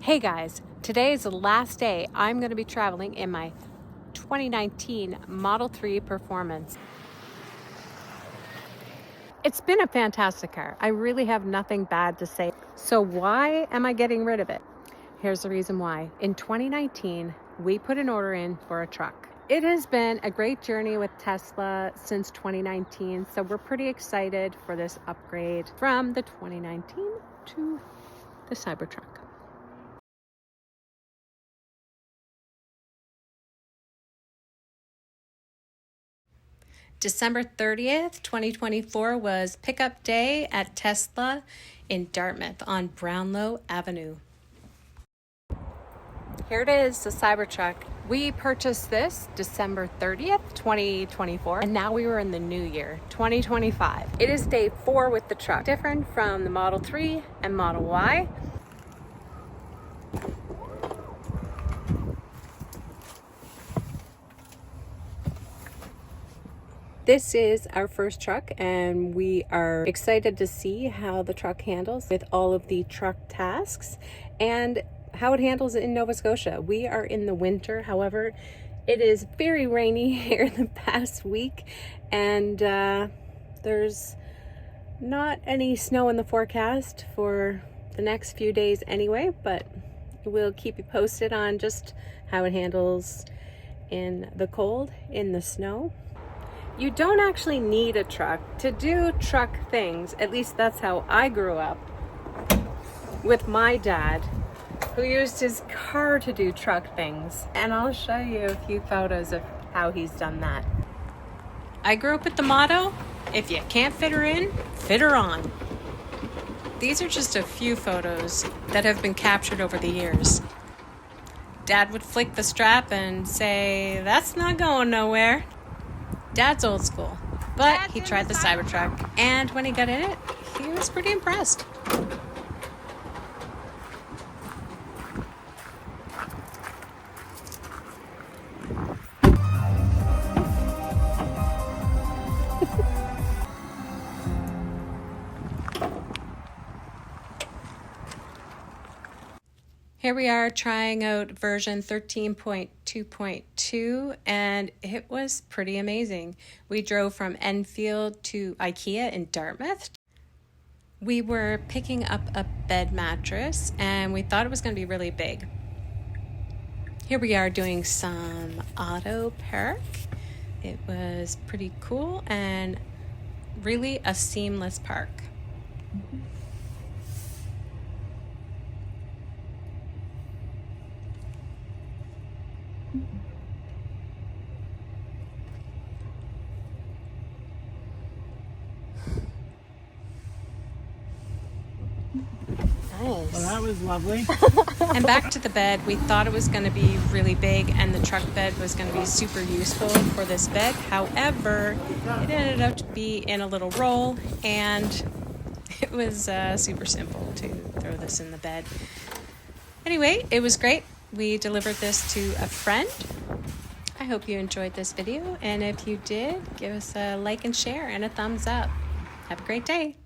Hey guys, today is the last day I'm going to be traveling in my 2019 Model 3 Performance. It's been a fantastic car. I really have nothing bad to say. So why am I getting rid of it? Here's the reason why. In 2019, we put an order in for a truck. It has been a great journey with Tesla since 2019, so we're pretty excited for this upgrade from the 2019 to the Cybertruck. December 30th, 2024 was pickup day at Tesla in Dartmouth on Brownlow Avenue. Here it is, the Cybertruck. We purchased this December 30th, 2024, and now we were in the new year, 2025. It is day 4 with the truck, different from the Model 3 and Model Y. This is our first truck, and we are excited to see how the truck handles with all of the truck tasks and how it handles in Nova Scotia. We are in the winter, however, it is very rainy here the past week, and there's not any snow in the forecast for the next few days anyway, but we'll keep you posted on just how it handles in the cold, in the snow. You don't actually need a truck to do truck things. At least that's how I grew up with my dad, who used his car to do truck things. And I'll show you a few photos of how he's done that. I grew up with the motto, if you can't fit her in, fit her on. These are just a few photos that have been captured over the years. Dad would flick the strap and say, "That's not going nowhere." Dad's old school, but he tried the Cybertruck, and when he got in it, he was pretty impressed. Here we are trying out version 13.2.2, and it was pretty amazing. We drove from Enfield to IKEA in Dartmouth. We were picking up a bed mattress, and we thought it was going to be really big. Here we are doing some auto park. It was pretty cool and really a seamless park. Well, that was lovely. And back to the bed. We thought it was going to be really big and the truck bed was going to be super useful for this bed. However, it ended up to be in a little roll, and it was super simple to throw this in the bed. Anyway, it was great. We delivered this to a friend. I hope you enjoyed this video, and if you did, give us a like and share and a thumbs up. Have a great day.